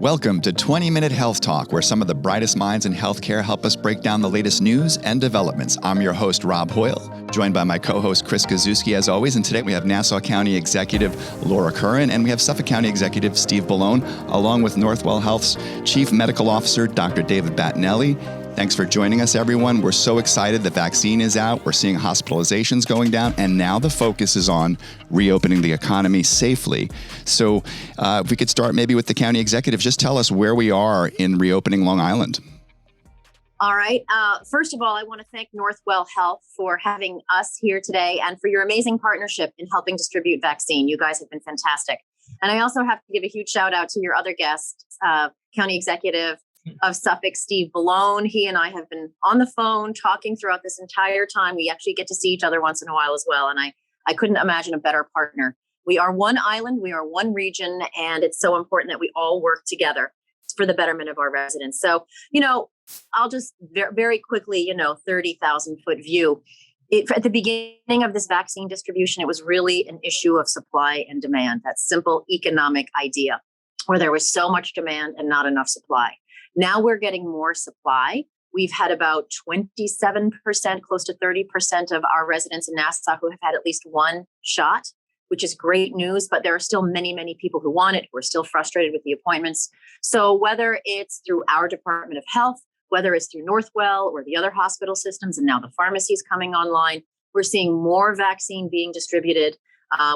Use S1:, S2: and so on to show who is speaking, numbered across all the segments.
S1: Welcome to 20-Minute Health Talk, where some of the brightest minds in healthcare help us break down the latest news and developments. I'm your host, Rob Hoyle, joined by my co-host, Chris Kaczewski, as always. And today we have Nassau County Executive Laura Curran, and we have Suffolk County Executive Steve Bellone, along with Northwell Health's Chief Medical Officer, Dr. David Battinelli. Thanks for joining us, everyone. We're so excited the vaccine is out. We're seeing hospitalizations going down, and now the focus is on reopening the economy safely. So if we could start maybe with the county executive, just tell us where we are in reopening Long Island.
S2: All right. First of all, I want to thank Northwell Health for having us here today and for your amazing partnership in helping distribute vaccine. You guys have been fantastic. And I also have to give a huge shout out to your other guest, County Executive of Suffolk, Steve Bellone. He and I have been on the phone talking throughout this entire time. We actually get to see each other once in a while as well. And I couldn't imagine a better partner. We are one island, we are one region, and it's so important that we all work together for the betterment of our residents. So, I'll just very quickly, 30,000 foot view. At the beginning of this vaccine distribution, it was really an issue of supply and demand, that simple economic idea where there was so much demand and not enough supply. Now we're getting more supply. We've had about 27%, close to 30% of our residents in Nassau who have had at least one shot, which is great news, but there are still many, many people who want it. We're still frustrated with the appointments. So whether it's through our Department of Health, whether it's through Northwell or the other hospital systems, and now the pharmacies coming online, we're seeing more vaccine being distributed.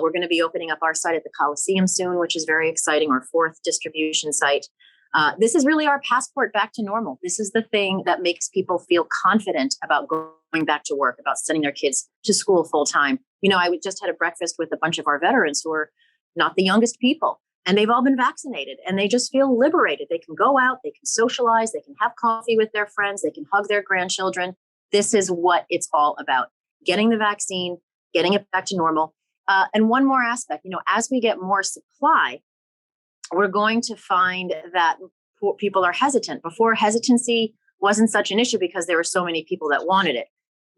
S2: We're going to be opening up our site at the Coliseum soon, which is very exciting, our fourth distribution site. This is really our passport back to normal. This is the thing that makes people feel confident about going back to work, about sending their kids to school full time. I just had a breakfast with a bunch of our veterans who are not the youngest people, and they've all been vaccinated, and they just feel liberated. They can go out, they can socialize, they can have coffee with their friends, they can hug their grandchildren. This is what it's all about, getting the vaccine, getting it back to normal. And one more aspect, as we get more supply, we're going to find that people are hesitant. Before, hesitancy wasn't such an issue because there were so many people that wanted it.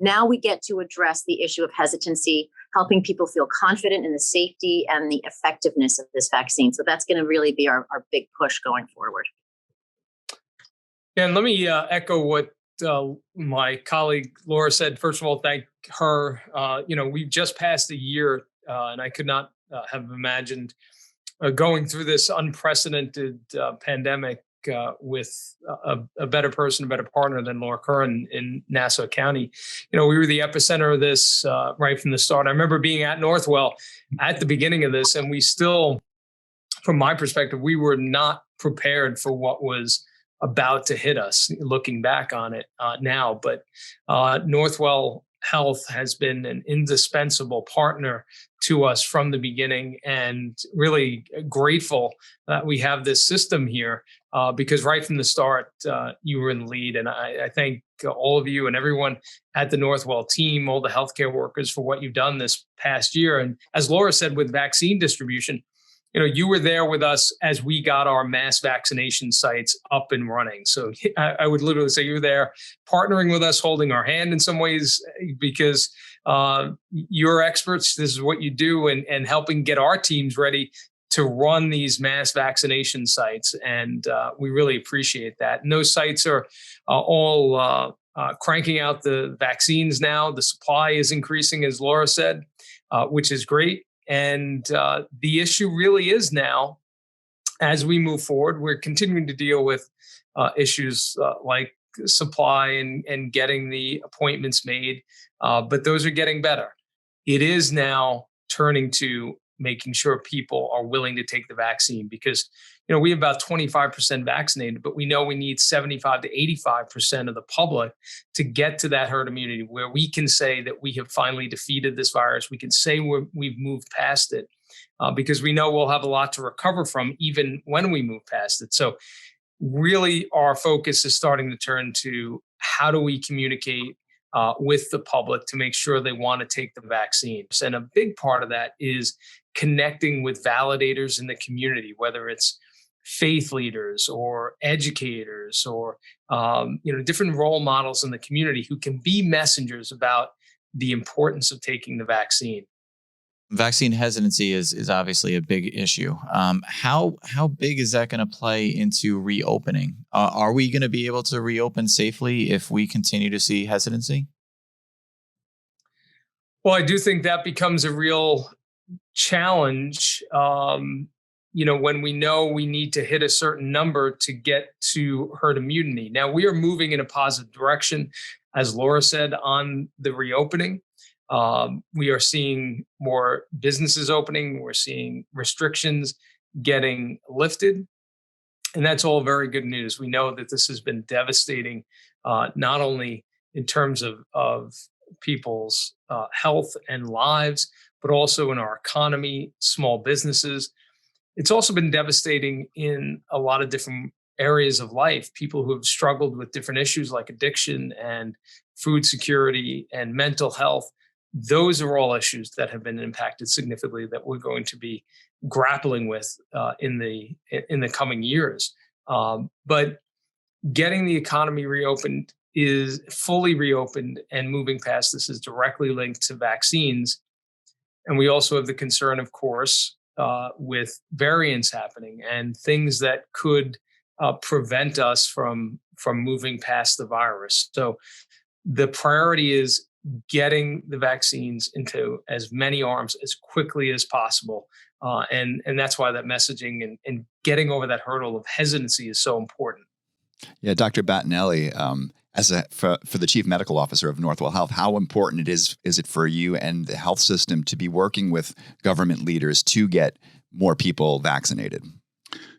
S2: Now we get to address the issue of hesitancy, helping people feel confident in the safety and the effectiveness of this vaccine. So that's going to really be our big push going forward.
S3: And let me echo what my colleague Laura said. First of all, thank her. We've just passed a year, and I could not have imagined going through this unprecedented pandemic with a better person, a better partner than Laura Curran in Nassau County. We were the epicenter of this right from the start. I remember being at Northwell at the beginning of this, and we still, from my perspective, we were not prepared for what was about to hit us, looking back on it now. But Northwell Health has been an indispensable partner to us from the beginning, and really grateful that we have this system here because right from the start, you were in the lead. And I thank all of you and everyone at the Northwell team, all the healthcare workers, for what you've done this past year. And as Laura said, with vaccine distribution, you were there with us as we got our mass vaccination sites up and running. So I would literally say you were there partnering with us, holding our hand in some ways, because you're experts. This is what you do, and helping get our teams ready to run these mass vaccination sites. And we really appreciate that. And those sites are all cranking out the vaccines now. The supply is increasing, as Laura said, which is great. And the issue really is now, as we move forward, we're continuing to deal with issues like supply and getting the appointments made, but those are getting better. It is now turning to making sure people are willing to take the vaccine, because we have about 25% vaccinated, but we know we need 75 to 85% of the public to get to that herd immunity where we can say that we have finally defeated this virus. We can say we've moved past it because we know we'll have a lot to recover from even when we move past it. So really our focus is starting to turn to how do we communicate with the public to make sure they want to take the vaccine. And a big part of that is connecting with validators in the community, whether it's faith leaders or educators or different role models in the community who can be messengers about the importance of taking the vaccine.
S4: Vaccine hesitancy is obviously a big issue. How big is that going to play into reopening? Are we going to be able to reopen safely if we continue to see hesitancy?
S3: Well, I do think that becomes a real challenge. When we know we need to hit a certain number to get to herd immunity. Now, we are moving in a positive direction, as Laura said, on the reopening. We are seeing more businesses opening. We're seeing restrictions getting lifted. And that's all very good news. We know that this has been devastating, not only in terms of people's health and lives, but also in our economy, small businesses. It's also been devastating in a lot of different areas of life. People who have struggled with different issues like addiction and food security and mental health. Those are all issues that have been impacted significantly that we're going to be grappling with in the coming years. But getting the economy reopened is fully reopened, and moving past this is directly linked to vaccines. And we also have the concern, of course, with variants happening and things that could prevent us from moving past the virus. So the priority is getting the vaccines into as many arms as quickly as possible. And that's why that messaging and getting over that hurdle of hesitancy is so important.
S1: Yeah, Dr. Battinelli, for the Chief Medical Officer of Northwell Health, how important is it for you and the health system to be working with government leaders to get more people vaccinated?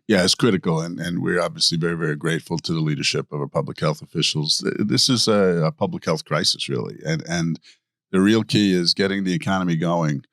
S5: Yeah, it's critical, and we're obviously very, very grateful to the leadership of our public health officials. This is a public health crisis, really, and the real key is getting the economy going,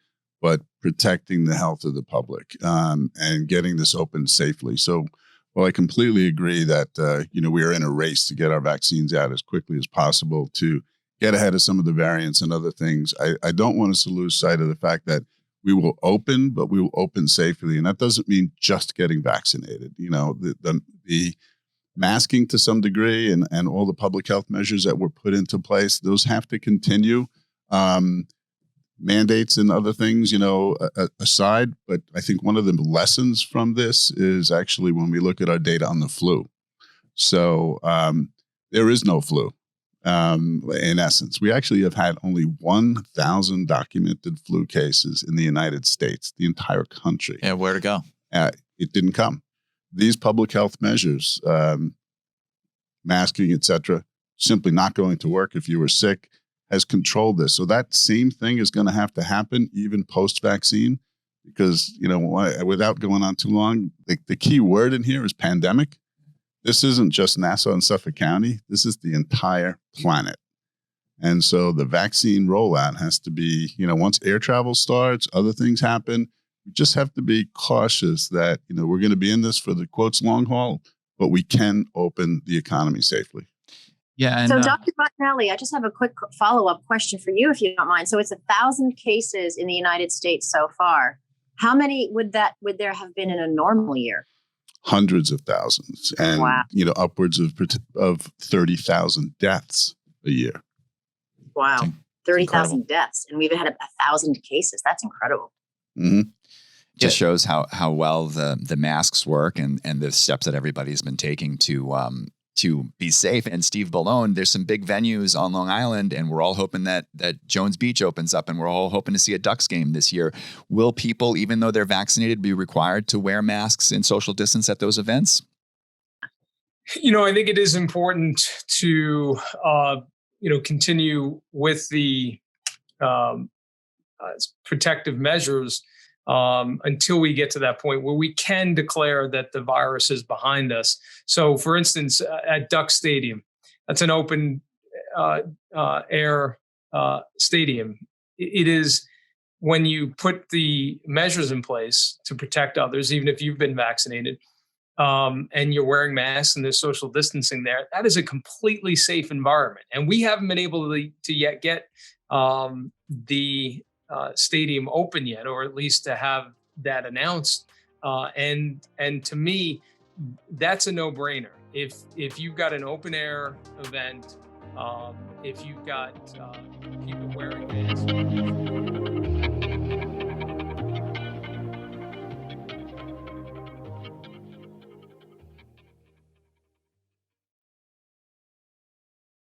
S5: but protecting the health of the public and getting this open safely. So, well, I completely agree that we are in a race to get our vaccines out as quickly as possible to get ahead of some of the variants and other things. I don't want us to lose sight of the fact that we will open, but we will open safely. And that doesn't mean just getting vaccinated. The masking to some degree and all the public health measures that were put into place, those have to continue. Mandates and other things, aside. But I think one of the lessons from this is actually when we look at our data on the flu. So there is no flu. In essence, we actually have had only 1,000 documented flu cases in the United States, the entire country.
S4: Yeah, where to go?
S5: It didn't come. These public health measures, masking, et cetera, simply not going to work if you were sick, has controlled this. So that same thing is going to have to happen even post-vaccine because, without going on too long, the key word in here is pandemic. This isn't just Nassau and Suffolk County. This is the entire planet. And so the vaccine rollout has to be, once air travel starts, other things happen. We just have to be cautious that, we're going to be in this for the quotes long haul, but we can open the economy safely.
S4: Yeah. And,
S2: so Dr. Battinelli, I just have a quick follow-up question for you, if you don't mind. So it's 1,000 cases in the United States so far. How many would there have been in a normal year?
S5: Hundreds of thousands, and
S2: wow.
S5: Upwards of 30,000 deaths a year.
S2: Wow, 30,000 deaths, and we've had 1,000 cases. That's incredible.
S5: Mm-hmm.
S1: Just shows how well the masks work and the steps that everybody's been taking to be safe. And Steve Bellone, there's some big venues on Long Island, and we're all hoping that Jones Beach opens up, and we're all hoping to see a Ducks game this year. Will people, even though they're vaccinated, be required to wear masks and social distance at those events?
S3: I think it is important to, continue with the protective measures until we get to that point where we can declare that the virus is behind us. So, for instance, at Duck Stadium, that's an open air stadium. It is when you put the measures in place to protect others, even if you've been vaccinated, and you're wearing masks and there's social distancing there, that is a completely safe environment. And we haven't been able to yet get the stadium open yet, or at least to have that announced. And to me, that's a no-brainer. If you've got an open air event, if you've got people wearing masks.